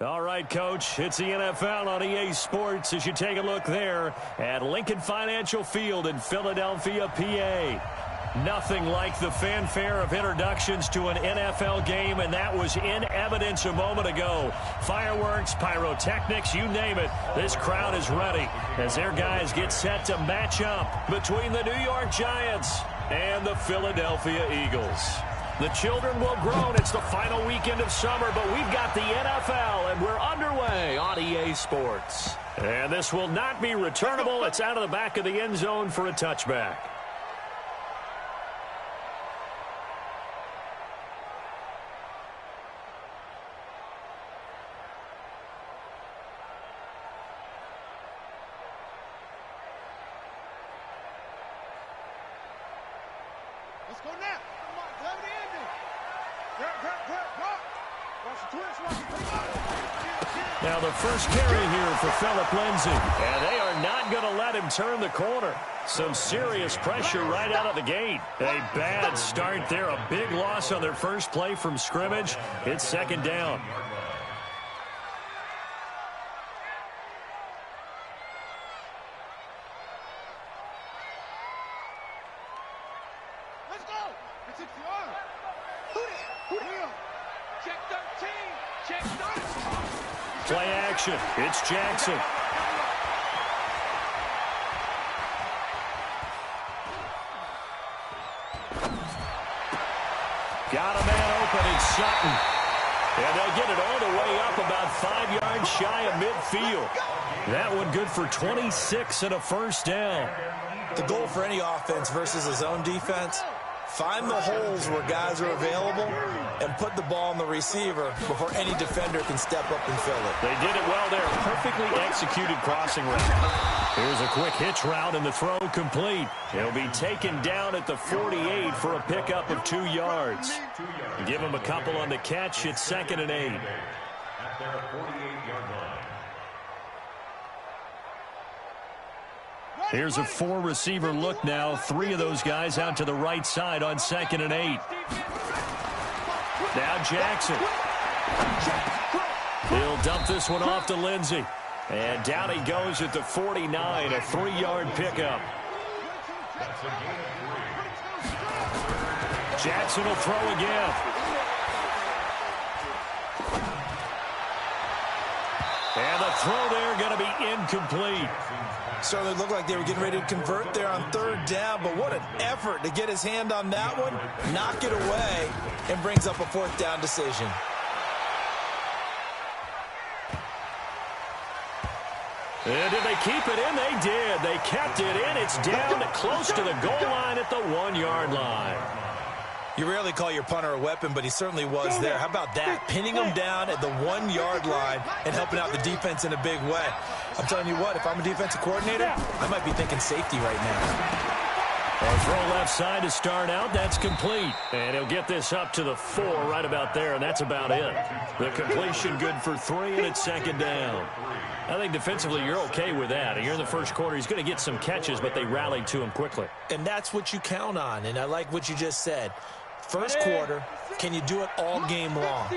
All right, Coach, it's the NFL on EA Sports as you take a look there at Lincoln Financial Field in Philadelphia, PA. Nothing like the fanfare of introductions to an NFL game, and that was in evidence a moment ago. Fireworks, pyrotechnics, you name it. This crowd is ready as their guys get set to match up between the New York Giants and the Philadelphia Eagles. The children will groan. It's the final weekend of summer, but we've got the NFL, and we're underway on EA Sports. And this will not be returnable. It's out of the back of the end zone for a touchback. Let's go now. Now the first carry here for Phillip Lindsay. And they are not going to let him turn the corner. Some serious pressure right out of the gate. A bad start there. A big loss on their first play from scrimmage. It's second down. Let's go. It's a throw. Check 13. Check 13. Play action. It's Jackson. Got a man open. It's Sutton. And they'll get it all the way up about 5 yards shy of midfield. That one good for 26 and a first down. The goal for any offense versus a zone defense, find the holes where guys are available and put the ball on the receiver before any defender can step up and fill it. They did it well there. Perfectly executed crossing route. Here's a quick hitch route and the throw complete. He'll be taken down at the 48 for a pickup of 2 yards. Give him a couple on the catch. It's 2nd and 8. At their 48-yard line. Here's a 4-receiver look now. 3 of those guys out to the right side on 2nd and 8. Now Jackson. He'll dump this one off to Lindsay. And down he goes at the 49, a 3-yard pickup. Jackson will throw again. And the throw there going to be incomplete. Certainly looked like they were getting ready to convert there on 3rd down, but what an effort to get his hand on that one, knock it away, and brings up a 4th down decision. And did they keep it in? They did. They kept it in. It's down close to the goal line at the 1-yard line. You rarely call your punter a weapon, but he certainly was there. How about that? Pinning him down at the 1-yard line and helping out the defense in a big way. I'm telling you what, if I'm a defensive coordinator, I might be thinking safety right now. A throw left side to start out. That's complete. And he'll get this up to the 4 right about there, and that's about it. The completion good for 3, and it's 2nd down. I think defensively you're okay with that. You're in the first quarter. He's going to get some catches, but they rallied to him quickly. And that's what you count on, and I like what you just said. First quarter, can you do it all game long?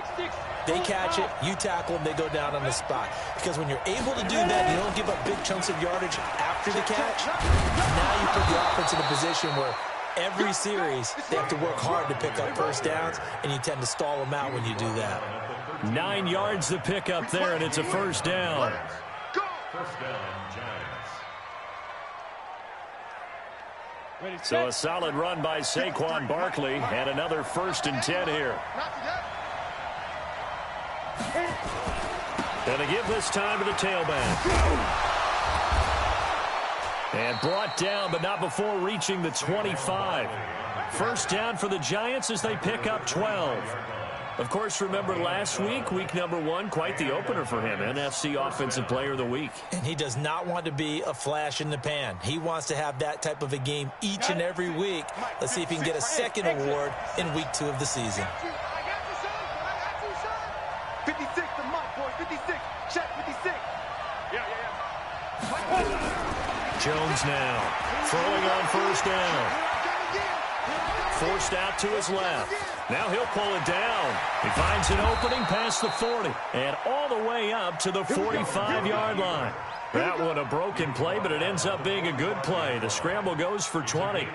They catch it, you tackle them, they go down on the spot. Because when you're able to do that, you don't give up big chunks of yardage after the catch. Now you put the offense in a position where every series they have to work hard to pick up first downs, and you tend to stall them out when you do that. 9 yards to pick up there, and it's a first down. First down, Giants. So a solid run by Saquon Barkley, and another 1st and 10 here. And they give this time to the tailback. And brought down, but not before reaching the 25. First down for the Giants as they pick up 12. Of course, remember last week, week number 1, quite the opener for him. NFC Offensive Player of the Week. And he does not want to be a flash in the pan. He wants to have that type of a game each and every week. Let's see if he can get a second award in week 2 of the season. 56 to Mike, boy. 56. Check 56. Yeah. Jones now throwing on first down. Forced out to his left. Now he'll pull it down. He finds an opening past the 40 and all the way up to the 45-yard line. That one a broken play, but it ends up being a good play. The scramble goes for 20.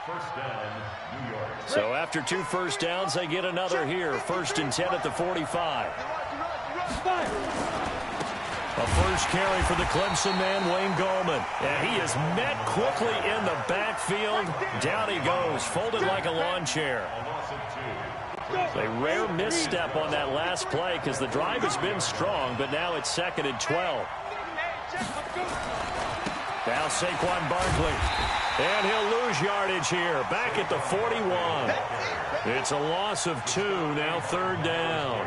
First down, New York. So after 2 first downs, they get another here. 1st and 10 at the 45. A first carry for the Clemson man, Wayne Gallman. And he is met quickly in the backfield. Down he goes, folded like a lawn chair. A rare misstep on that last play because the drive has been strong, but now it's 2nd and 12. Now Saquon Barkley. And he'll lose yardage here. Back at the 41. It's a loss of 2, now 3rd down.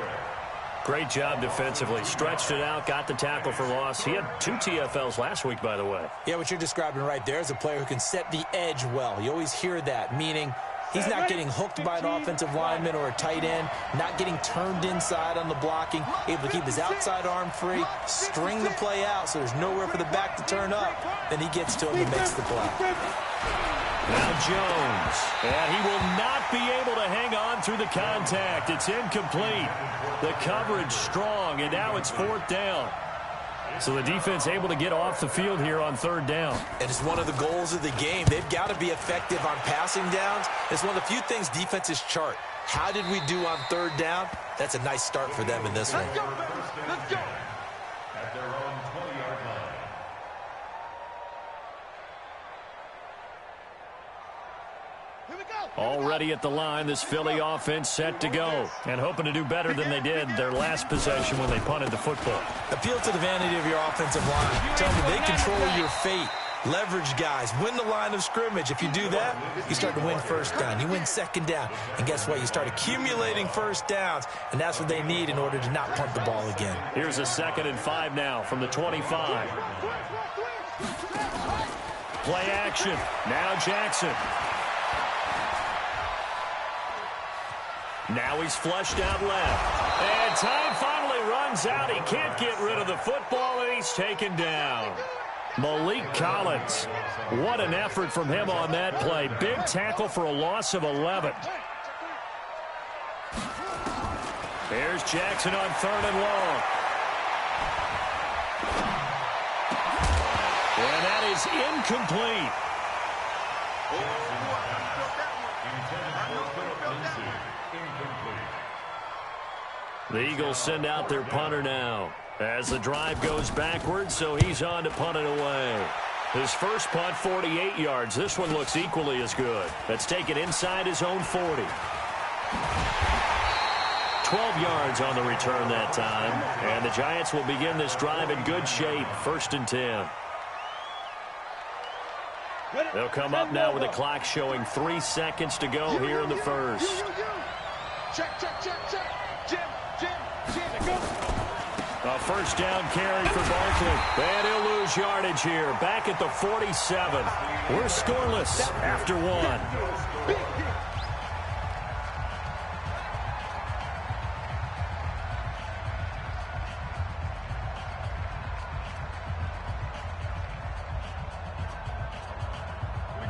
Great job defensively. Stretched it out, got the tackle for loss. He had 2 TFLs last week, by the way. Yeah, what you're describing right there is a player who can set the edge well. You always hear that, meaning he's not getting hooked by an offensive lineman or a tight end, not getting turned inside on the blocking, able to keep his outside arm free, string the play out so there's nowhere for the back to turn up. Then he gets to him and makes the play. Now Jones, and he will not be able to hang on through the contact. It's incomplete. The coverage strong, and now it's 4th down. So the defense able to get off the field here on 3rd down. And it's one of the goals of the game. They've got to be effective on passing downs. It's one of the few things defenses chart. How did we do on 3rd down? That's a nice start for them in this one. Let's go, baby. Let's go. At their own 20-yard line. Already at the line, this Philly offense set to go and hoping to do better than they did their last possession when they punted the football. Appeal to the vanity of your offensive line. Tell them they control your fate. Leverage guys. Win the line of scrimmage. If you do that, you start to win 1st down. You win 2nd down. And guess what? You start accumulating 1st downs, and that's what they need in order to not punt the ball again. Here's a 2nd and 5 now from the 25. Play action. Now Jackson. Now he's flushed out left. And time finally runs out. He can't get rid of the football, and he's taken down. Malik Collins. What an effort from him on that play. Big tackle for a loss of 11. There's Jackson on 3rd and long. And that is incomplete. The Eagles send out their punter now as the drive goes backwards, so he's on to punt it away. His first punt, 48 yards. This one looks equally as good. That's taken inside his own 40. 12 yards on the return that time. And the Giants will begin this drive in good shape. 1st and 10. They'll come up now with the clock showing 3 seconds to go here in the first. Check, check, check, check. Jim, go. A 1st down carry for Barkley. And he'll lose yardage here. Back at the 47. We're scoreless after 1.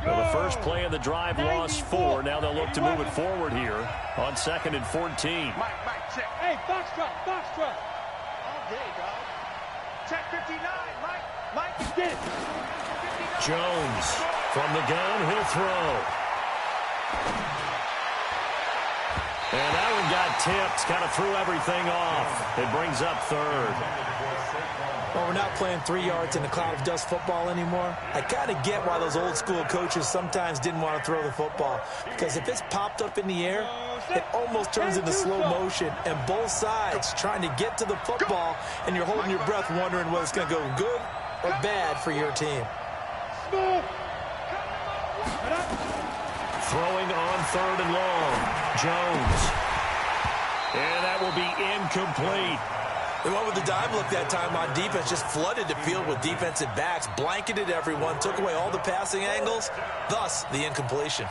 Well, the first play of the drive lost 4. Now they'll look to move it forward here on 2nd and 14. Mike, check. Hey, box truck. All day, dog. Check 59, Mike, get it. Jones from the gun, he'll throw. And that one got tipped, kind of threw everything off. It brings up 3rd. Well, we're not playing 3 yards in a cloud of dust football anymore. I kind of get why those old school coaches sometimes didn't want to throw the football. Because if it's popped up in the air, it almost turns into slow motion. And both sides trying to get to the football, and you're holding your breath wondering whether it's going to go good or bad for your team. Throwing on 3rd and long. Jones. And that will be incomplete. They went with the dime look that time on defense, just flooded the field with defensive backs, blanketed everyone, took away all the passing angles, thus the incompletion.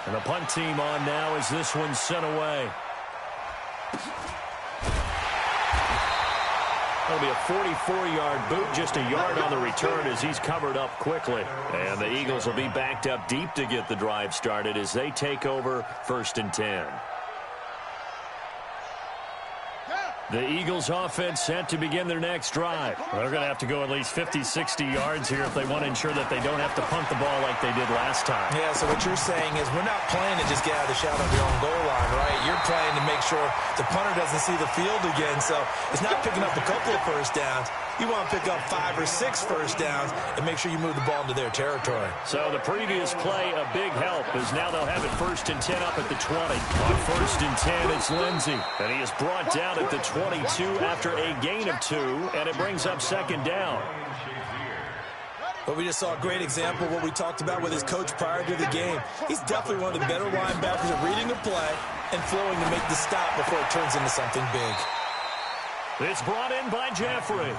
And the punt team on now as this one's sent away. That'll be a 44-yard boot, just a yard on the return as he's covered up quickly. And the Eagles will be backed up deep to get the drive started as they take over 1st and 10. The Eagles offense set to begin their next drive. Well, they're going to have to go at least 50, 60 yards here if they want to ensure that they don't have to punt the ball like they did last time. Yeah, so what you're saying is we're not playing to just get out of the shadow of your own goal line, right? You're playing to make sure the punter doesn't see the field again. So it's not picking up a couple of first downs. You want to pick up 5 or 6 first downs and make sure you move the ball into their territory. So the previous play, a big help, as now they'll have it 1st and 10 up at the 20. On 1st and 10, it's Lindsey. And he is brought down at the 22 after a gain of 2, and it brings up 2nd down. But we just saw a great example of what we talked about with his coach prior to the game. He's definitely one of the better linebackers at reading a play and flowing to make the stop before it turns into something big. It's brought in by Jeffrey.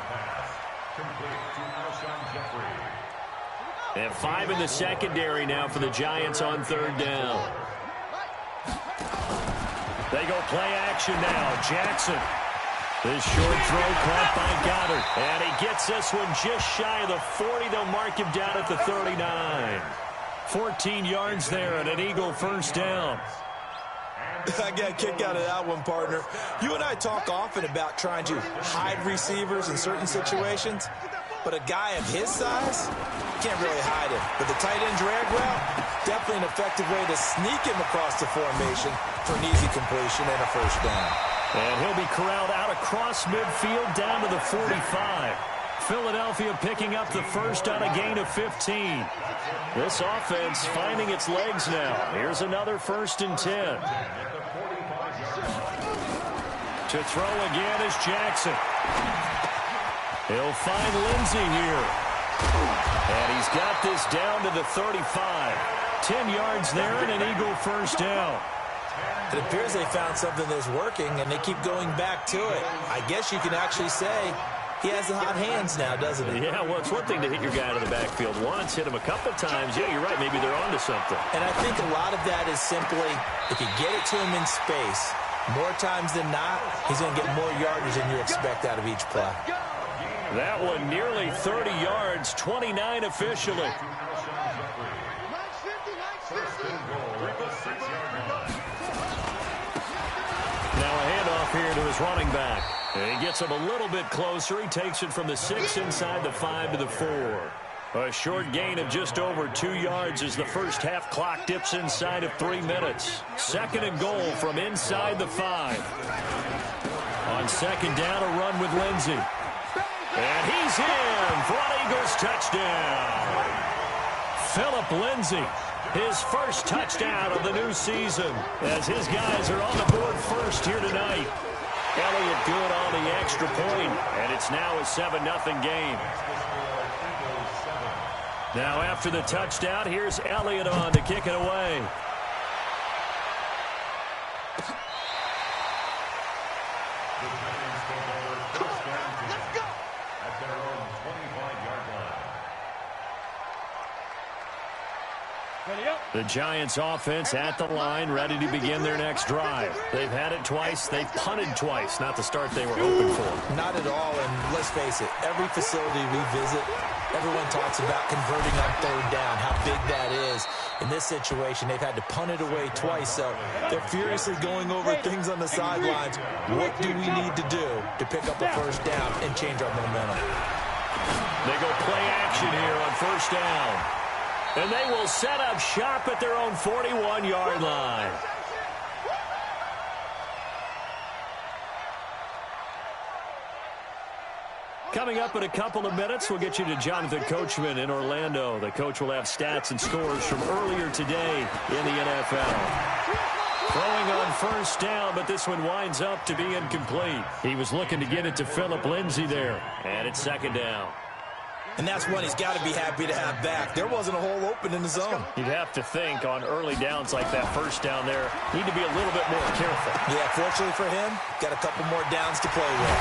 And 5 in the secondary now for the Giants on 3rd down. They go play action now. Jackson. This short throw caught by Goddard. And he gets this one just shy of the 40. They'll mark him down at the 39. 14 yards there and an Eagle 1st down. I got a kick out of that one, partner. You and I talk often about trying to hide receivers in certain situations, but a guy of his size can't really hide him. But the tight end drag route, definitely an effective way to sneak him across the formation for an easy completion and a 1st down. And he'll be corralled out across midfield down to the 45. Philadelphia picking up the 1st on a gain of 15. This offense finding its legs now. Here's another 1st and 10. To throw again is Jackson. He'll find Lindsey here. And he's got this down to the 35. 10 yards there and an Eagle 1st down. It appears they found something that's working, and they keep going back to it. I guess you can actually say he has the hot hands now, doesn't he? Yeah, well, it's one thing to hit your guy out of the backfield once, hit him a couple times. Yeah, you're right. Maybe they're onto something. And I think a lot of that is simply if you get it to him in space, more times than not, he's going to get more yardage than you expect out of each play. That one nearly 30 yards, 29 officially. Now a handoff here to his running back. And he gets him a little bit closer. He takes it from the 6 inside the 5 to the 4. A short gain of just over 2 yards as the first half clock dips inside of 3 minutes. 2nd and goal from inside the 5. On 2nd down, a run with Lindsey. And he's in for an Eagles touchdown. Philip Lindsey, his first touchdown of the new season as his guys are on the board first here tonight. Elliott good on the extra point, and it's now a 7-0 game. Now after the touchdown, here's Elliott on to kick it away. The Giants offense at the line, ready to begin their next drive. They've had it twice. They've punted twice. Not the start they were hoping for. Not at all, and let's face it, every facility we visit, everyone talks about converting on 3rd down, how big that is. In this situation, they've had to punt it away twice, so they're furiously going over things on the sidelines. What do we need to do to pick up a 1st down and change our momentum? They go play action here on 1st down. And they will set up shop at their own 41-yard line. Coming up in a couple of minutes, we'll get you to Jonathan Coachman in Orlando. The coach will have stats and scores from earlier today in the NFL. Throwing on 1st down, but this one winds up to be incomplete. He was looking to get it to Philip Lindsey there. And it's 2nd down. And that's one he's got to be happy to have back. There wasn't a hole open in the zone. You'd have to think on early downs like that 1st down there, need to be a little bit more careful. Yeah, fortunately for him, got a couple more downs to play with.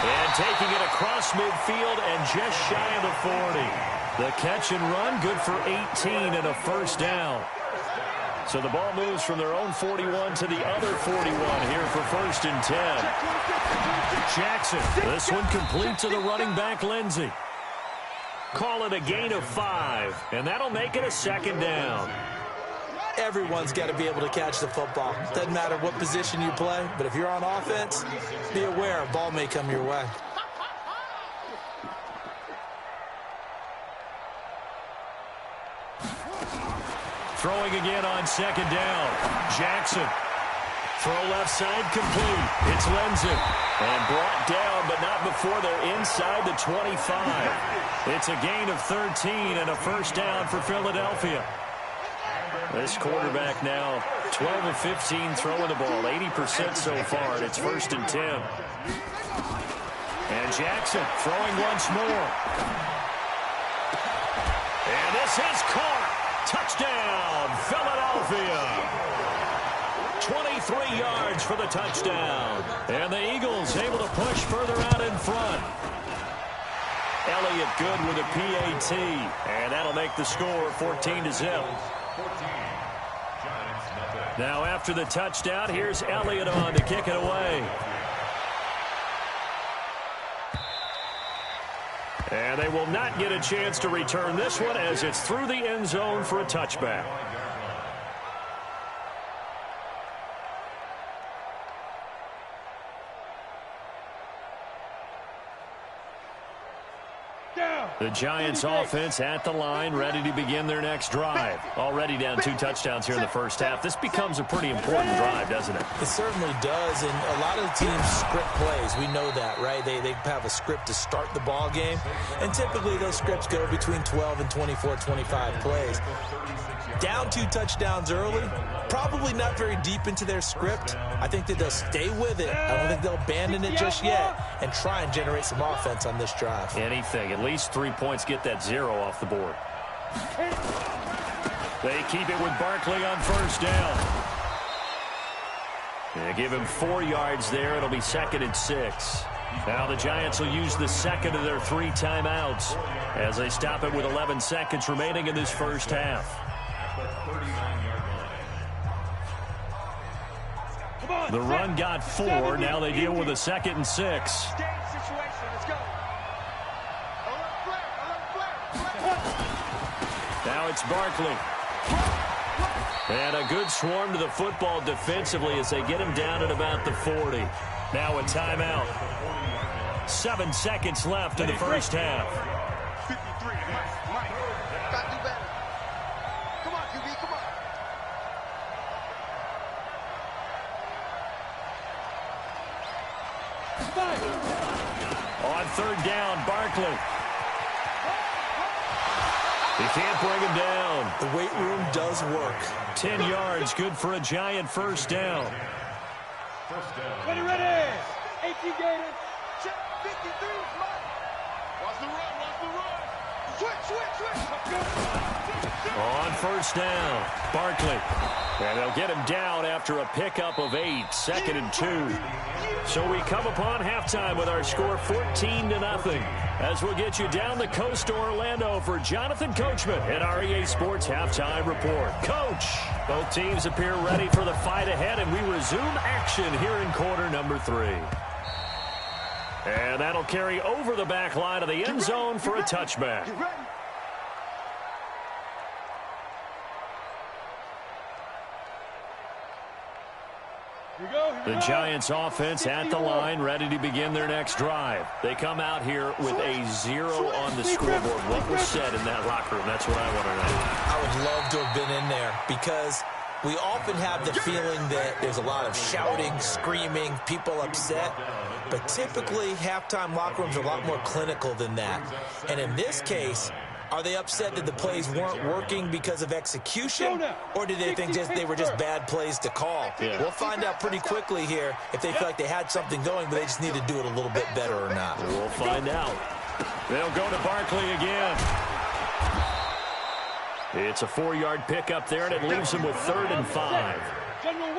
And taking it across midfield and just shy of the 40. The catch and run, good for 18 and a 1st down. So the ball moves from their own 41 to the other 41 here for 1st and 10. Jackson, this one complete to the running back, Lindsey. Call it a gain of 5, and that'll make it a 2nd down. Everyone's got to be able to catch the football. Doesn't matter what position you play, but if you're on offense, be aware a ball may come your way. Throwing again on 2nd down. Jackson. Throw left side complete. It's Lindsey. And brought down, but not before they're inside the 25. It's a gain of 13 and a 1st down for Philadelphia. This quarterback now 12 of 15 throwing the ball, 80% so far, and it's 1st and 10. And Jackson throwing once more. And this is caught. Touchdown, Philadelphia. 23 yards for the touchdown. And the Eagles able to push further out in front. Elliott good with a PAT. And that'll make the score 14-0. Now after the touchdown, here's Elliott on to kick it away. And they will not get a chance to return this one as it's through the end zone for a touchback. The Giants offense at the line, ready to begin their next drive. Already down 2 touchdowns here in the first half. This becomes a pretty important drive, doesn't it? It certainly does, and a lot of the teams script plays. We know that, right? They have a script to start the ball game, and typically those scripts go between 12 and 24, 25 plays. Down 2 touchdowns early, probably not very deep into their script. I think that they'll stay with it. I don't think they'll abandon it just yet and try and generate some offense on this drive. Anything. At least 3 points, get that 0 off the board. They keep it with Barkley on 1st down. They give him 4 yards there. It'll be 2nd and 6. Now the Giants will use the 2nd of their 3 timeouts as they stop it with 11 seconds remaining in this first half. The run got 4. Now they deal with a 2nd and 6. Now it's Barkley. And a good swarm to the football defensively as they get him down at about the 40. Now a timeout. 7 seconds left in the first half. 53, Mike. Got to do better. Come on, QB, come on. On 3rd down, Barkley. He can't bring him down. The weight room does work. 10 yards, good for a Giant 1st down. Ready. 18 Gators. Check 53, Mike. Watch the run. Switch. On 1st down, Barkley. And they'll get him down after a pickup of 8, 2nd and 2. So we come upon halftime with our score 14-0. As we'll get you down the coast to Orlando for Jonathan Coachman at our EA Sports Halftime Report. Coach, both teams appear ready for the fight ahead, and we resume action here in quarter number 3. And that'll carry over the back line of the end zone for a touchback. The Giants offense at the line, ready to begin their next drive. They come out here with a 0 on the scoreboard. What was said in that locker room? That's what I want to know. I would love to have been in there because we often have the feeling that there's a lot of shouting, screaming, people upset. But typically, halftime locker rooms are a lot more clinical than that. And in this case, are they upset that the plays weren't working because of execution, or did they think they were just bad plays to call? Yeah. We'll find out pretty quickly here if they feel like they had something going, but they just need to do it a little bit better or not. We'll find out. They'll go to Barkley again. It's a 4-yard pickup there, and it leaves them with 3rd and 5.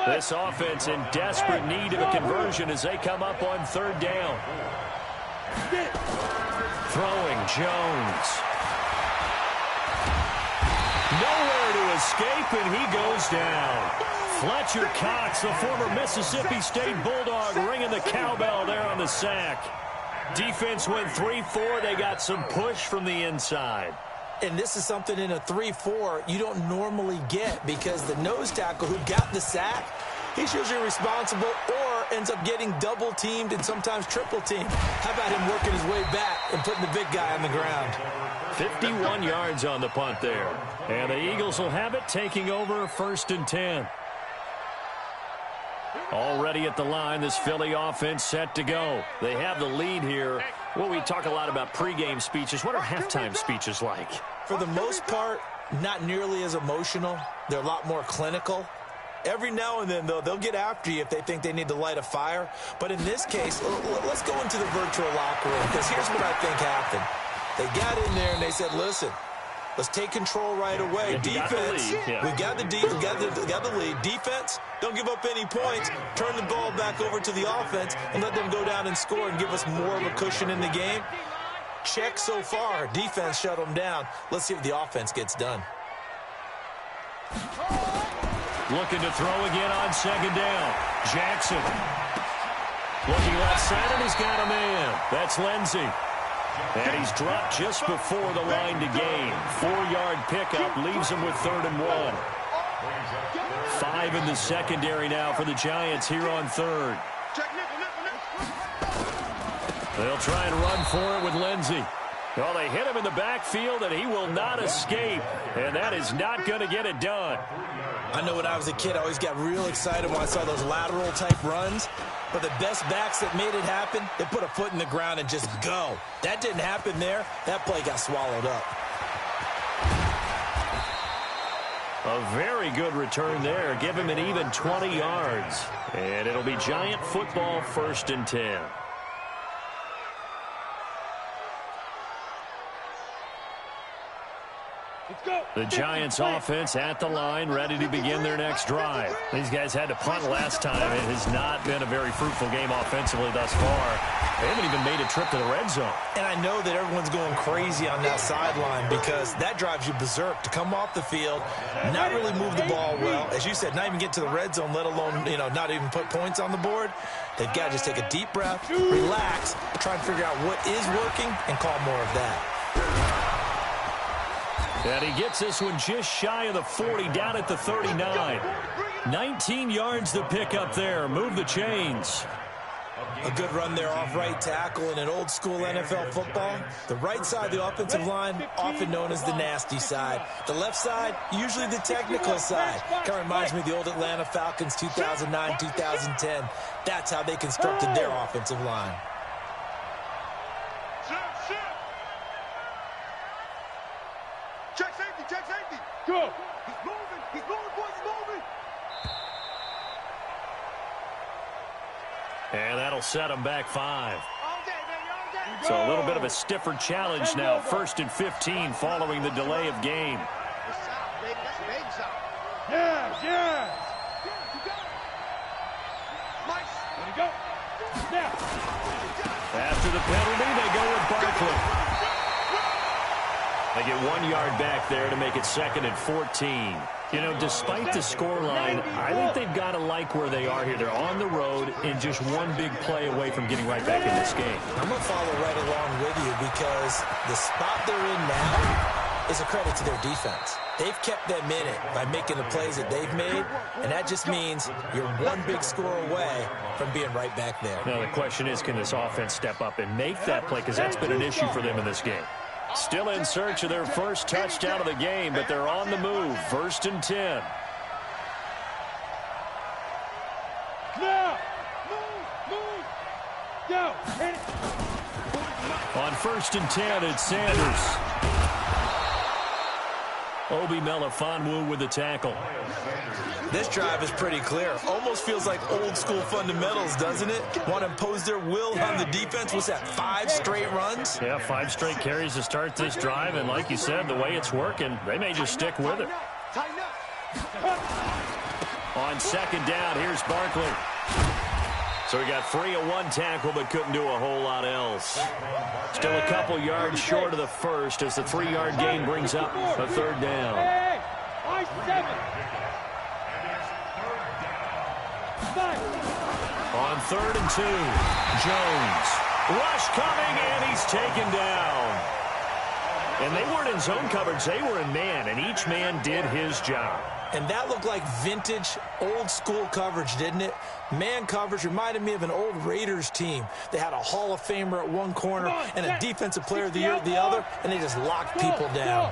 This offense in desperate need of a conversion as they come up on 3rd down. Throwing Jones. Nowhere to escape, and he goes down. Fletcher Cox, the former Mississippi State Bulldog, ringing the cowbell there on the sack. Defense went 3-4. They got some push from the inside. And this is something in a 3-4 you don't normally get, because the nose tackle who got the sack, he's usually responsible or ends up getting double-teamed and sometimes triple-teamed. How about him working his way back and putting the big guy on the ground? 51 yards on the punt there. And the Eagles will have it, taking over 1st and 10. Already at the line, this Philly offense set to go. They have the lead here. Well, we talk a lot about pregame speeches. What are halftime speeches like? For the most part, not nearly as emotional. They're a lot more clinical. Every now and then, though, they'll get after you if they think they need to light a fire. But in this case, let's go into the virtual locker room, because here's what I think happened. They got in there and they said, listen, let's take control right away. Defense, we got the lead. Defense, don't give up any points. Turn the ball back over to the offense and let them go down and score and give us more of a cushion in the game. Check so far. Defense shut them down. Let's see if the offense gets done. Looking to throw again on 2nd down. Jackson. Looking left side, and he's got a man. That's Lindsey. And he's dropped just before the line to gain. 4-yard pickup leaves him with 3rd and 1. 5 in the secondary now for the Giants here on 3rd. They'll try and run for it with Lindsey. Well, they hit him in the backfield, and he will not escape. And that is not going to get it done. I know when I was a kid, I always got real excited when I saw those lateral-type runs. But the best backs that made it happen, they put a foot in the ground and just go. That didn't happen there. That play got swallowed up. A very good return there. Give him an even 20 yards. And it'll be Giant football, 1st and 10. The Giants offense at the line, ready to begin their next drive. These guys had to punt last time. It has not been a very fruitful game offensively thus far. They haven't even made a trip to the red zone. And I know that everyone's going crazy on that sideline, because that drives you berserk to come off the field, not really move the ball well. As you said, not even get to the red zone, let alone, not even put points on the board. They've got to just take a deep breath, relax, try and figure out what is working, and call more of that. And he gets this one just shy of the 40, down at the 39. 19 yards to pick up there. Move the chains. A good run there off right tackle in an old-school NFL football. The right side of the offensive line, often known as the nasty side. The left side, usually the technical side. Kind of reminds me of the old Atlanta Falcons 2009, 2010. That's how they constructed their offensive line. Check safety, check safety. Go. He's moving, boys, he's moving. And that'll set him back 5. All day, baby, all day. So a little bit of a stiffer challenge now. 1st and 15 following the delay of game. That's south, baby. That's baby south. Yes, yes. Mike. There you go. Now. After the penalty, they go with Barkley. They get 1 yard back there to make it 2nd and 14. Despite the scoreline, I think they've got to like where they are here. They're on the road and just one big play away from getting right back in this game. I'm going to follow right along with you, because the spot they're in now is a credit to their defense. They've kept them in it by making the plays that they've made, and that just means you're one big score away from being right back there. Now, the question is, can this offense step up and make that play? Because that's been an issue for them in this game. Still in search of their first touchdown of the game, but they're on the move. 1st and 10. Now. Move. Go. Hit it. On 1st and 10, it's Sanders. Obi Melifonwu with the tackle. This drive is pretty clear. Almost feels like old-school fundamentals, doesn't it? Want to impose their will on the defense. What's that, 5 straight runs? Yeah, 5 straight carries to start this drive, and like you said, the way it's working, they may just stick with it. On 2nd down, here's Barkley. So he got free of 1 tackle, but couldn't do a whole lot else. Still a couple yards short of the first as the 3-yard gain brings up a 3rd down. High 7. 5. On 3rd and 2, Jones. Rush coming, and he's taken down. And they weren't in zone coverage. They were in man, and each man did his job. And that looked like vintage, old-school coverage, didn't it? Man coverage reminded me of an old Raiders team. They had a Hall of Famer at one corner and a Defensive Player of the Year at the other, and they just locked people down.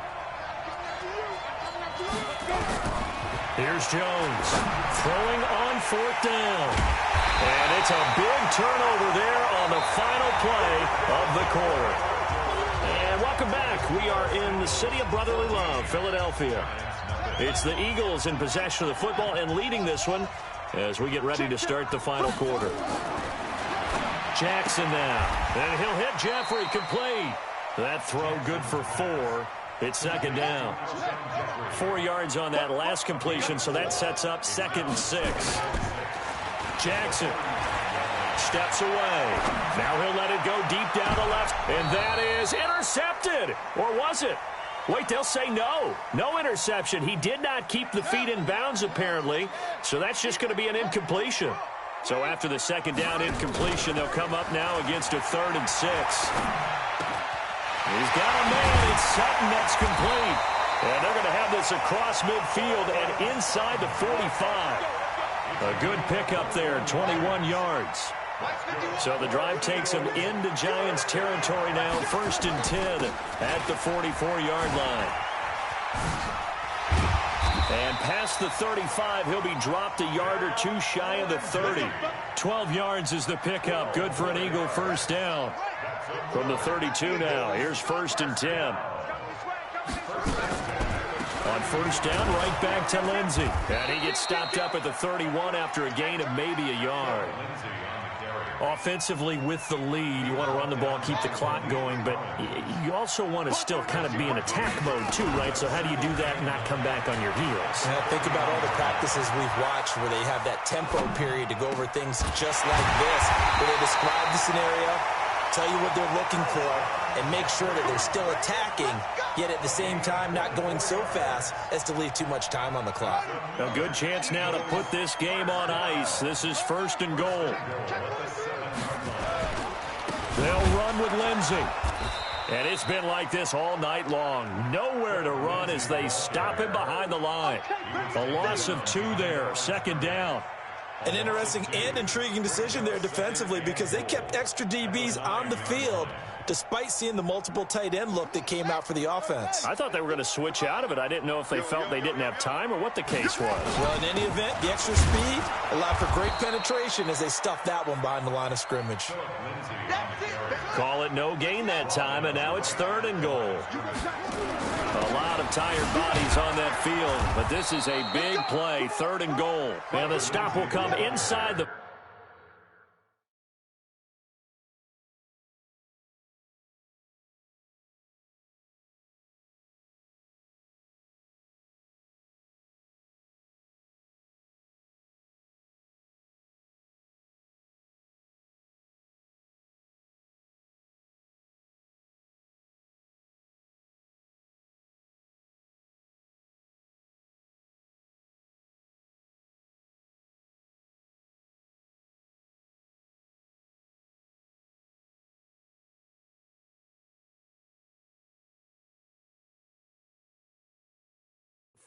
Here's Jones throwing on 4th down. And it's a big turnover there on the final play of the quarter. And welcome back. We are in the city of brotherly love, Philadelphia. It's the Eagles in possession of the football and leading this one as we get ready to start the final quarter. Jackson now. And he'll hit Jeffrey, complete. That throw good for 4. It's 2nd down. 4 yards on that last completion, so that sets up 2nd and 6. Jackson steps away. Now he'll let it go deep down the left, and that is intercepted. Or was it? Wait, they'll say no. No interception. He did not keep the feet in bounds, apparently, so that's just going to be an incompletion. So after the 2nd down incompletion, they'll come up now against a 3rd and 6. He's got a man. It's Sutton that's complete. And they're going to have this across midfield and inside the 45. A good pickup there, 21 yards. So the drive takes him into Giants territory now, 1st and 10 at the 44-yard line. And past the 35, he'll be dropped a yard or 2 shy of the 30. 12 yards is the pickup, good for an Eagle 1st down. From the 32 now, here's 1st and 10. On 1st down, right back to Lindsey. And he gets stopped up at the 31 after a gain of maybe a yard. Offensively with the lead, you want to run the ball, keep the clock going, but you also want to still kind of be in attack mode too, right? So how do you do that and not come back on your heels? Now think about all the practices we've watched where they have that tempo period to go over things just like this, where they describe the scenario, tell you what they're looking for, and make sure that they're still attacking, yet at the same time not going so fast as to leave too much time on the clock. A good chance now to put this game on ice. This is 1st and goal. They'll run with Lindsey. And it's been like this all night long. Nowhere to run as they stop him behind the line. A loss of 2 there, 2nd down. An interesting and intriguing decision there defensively because they kept extra DBs on the field despite seeing the multiple tight end look that came out for the offense. I thought they were going to switch out of it. I didn't know if they felt they didn't have time or what the case was. Well, in any event, the extra speed allowed for great penetration as they stuffed that one behind the line of scrimmage. Call it no gain that time, and now it's 3rd and goal. A lot of tired bodies on that field, but this is a big play, 3rd and goal. And the stop will come inside the...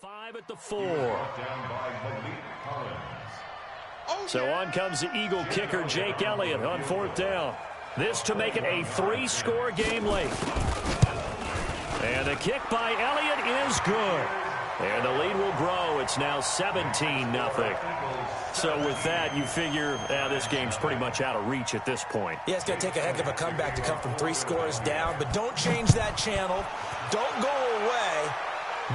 Five at the 4. So on comes the Eagle kicker, Jake Elliott, on 4th down. This to make it a 3-score game late. And the kick by Elliott is good. And the lead will grow. It's now 17-0. So with that, you figure this game's pretty much out of reach at this point. Yeah, it's going to take a heck of a comeback to come from 3 scores down, but don't change that channel. Don't go away.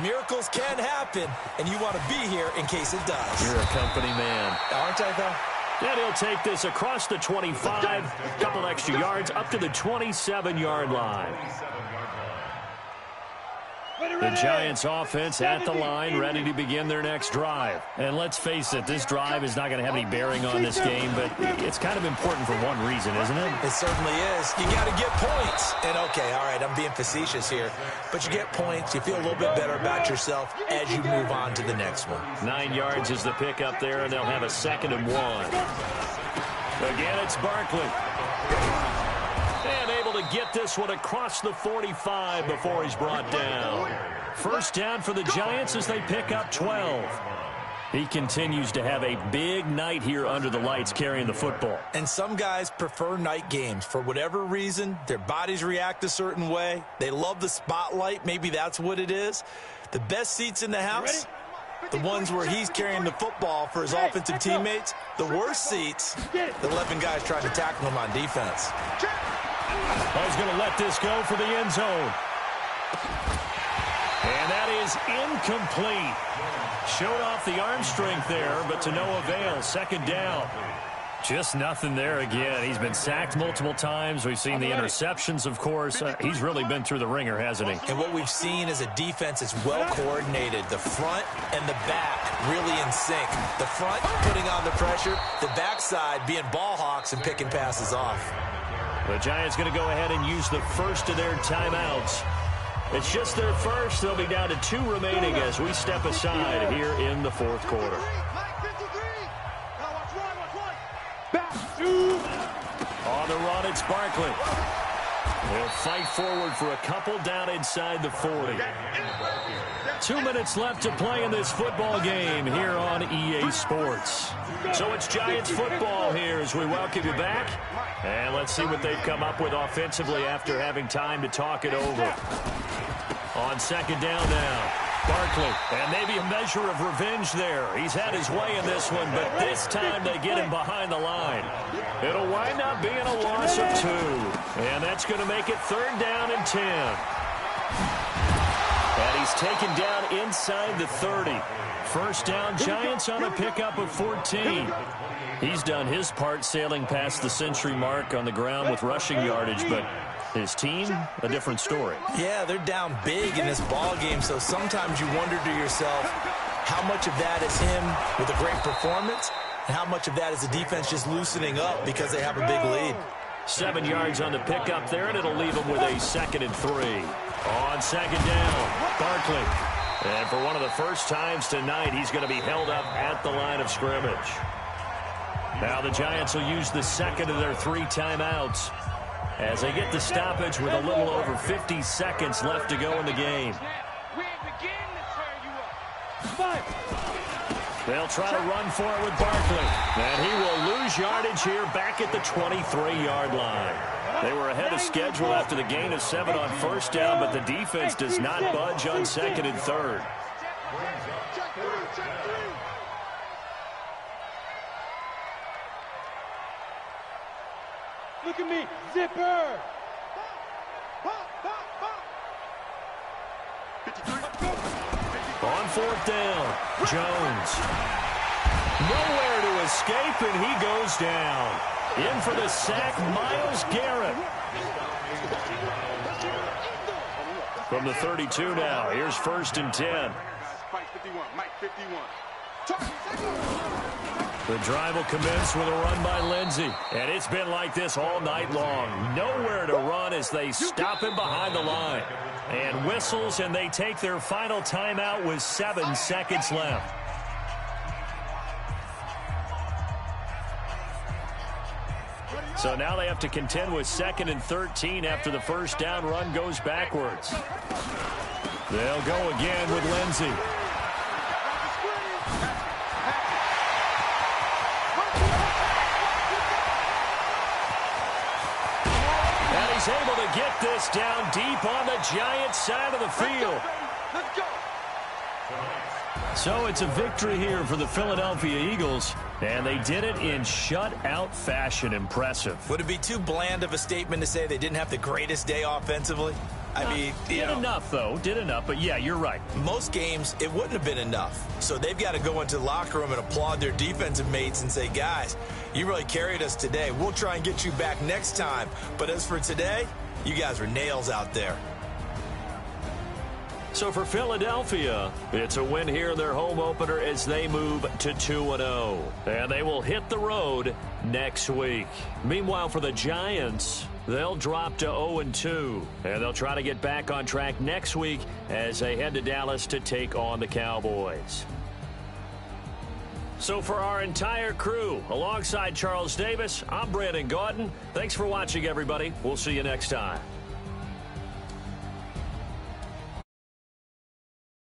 Miracles can happen, and you want to be here in case it does. You're a company man. Aren't I, though? And he'll take this across the 25, a couple extra yards, up to the 27-yard line. The Giants offense at the line, ready to begin their next drive. And let's face it, this drive is not going to have any bearing on this game, but it's kind of important for one reason, isn't it? It certainly is. You got to get points. And, okay, all right, I'm being facetious here, but you get points. You feel a little bit better about yourself as you move on to the next one. 9 yards is the pickup there, and they'll have a 2nd and 1. Again, it's Barkley. And able to get this one across the 45 before he's brought down. First down for the Giants as they pick up 12. He continues to have a big night here under the lights carrying the football. And some guys prefer night games. For whatever reason, their bodies react a certain way. They love the spotlight. Maybe that's what it is. The best seats in the house, the ones where he's carrying the football for his offensive teammates. The worst seats, the 11 guys trying to tackle him on defense. He's going to let this go for the end zone. And that is incomplete. Showed off the arm strength there, but to no avail. 2nd down. Just nothing there again. He's been sacked multiple times. We've seen the interceptions, of course. He's really been through the ringer, hasn't he? And what we've seen is a defense that's well coordinated. The front and the back really in sync. The front putting on the pressure. The backside being ball hawks and picking passes off. The Giants going to go ahead and use the first of their timeouts. It's just their first. They'll be down to 2 remaining as we step aside here in the 4th quarter. On the run, it's Barkley. They'll fight forward for a couple down inside the 40. 2 minutes left to play in this football game here on EA Sports. So it's Giants football here as we welcome you back. And let's see what they've come up with offensively after having time to talk it over. On 2nd down now, Barkley. And maybe a measure of revenge there. He's had his way in this one, but this time they get him behind the line. It'll wind up being a loss of 2. And that's going to make it 3rd down and 10. And he's taken down inside the 30. First down, Giants on a pickup of 14. He's done his part sailing past the century mark on the ground with rushing yardage, but his team, a different story. Yeah, they're down big in this ball game, so sometimes you wonder to yourself how much of that is him with a great performance and how much of that is the defense just loosening up because they have a big lead. 7 yards on the pickup there, and it'll leave him with a 2nd and 3. On 2nd down, Barkley. And for one of the first times tonight, he's going to be held up at the line of scrimmage. Now the Giants will use the 2nd of their 3 timeouts as they get the stoppage with a little over 50 seconds left to go in the game. They'll try to run for it with Barkley. And he will lose yardage here back at the 23-yard line. They were ahead of schedule after the gain of 7 on first down, but the defense does not budge on 2nd and 3rd. Look at me, zipper! On 4th down, Jones. Nowhere to escape, and he goes down. In for the sack, Myles Garrett. From the 32 now, here's 1st and 10. The drive will commence with a run by Lindsey. And it's been like this all night long. Nowhere to run as they stop him behind the line. And whistles, and they take their final timeout with 7 seconds left. So now they have to contend with 2nd and 13 after the first down run goes backwards. They'll go again with Lindsey. And he's able to get this down deep on the Giants side of the field. Let's go. So it's a victory here for the Philadelphia Eagles, and they did it in shutout fashion. Impressive. Would it be too bland of a statement to say they didn't have the greatest day offensively? I mean, did enough, though. Did enough, but yeah, you're right. Most games, it wouldn't have been enough. So they've got to go into the locker room and applaud their defensive mates and say, guys, you really carried us today. We'll try and get you back next time. But as for today, you guys were nails out there. So for Philadelphia, it's a win here in their home opener as they move to 2-0. And they will hit the road next week. Meanwhile, for the Giants, they'll drop to 0-2. And they'll try to get back on track next week as they head to Dallas to take on the Cowboys. So for our entire crew, alongside Charles Davis, I'm Brandon Gaudin. Thanks for watching, everybody. We'll see you next time.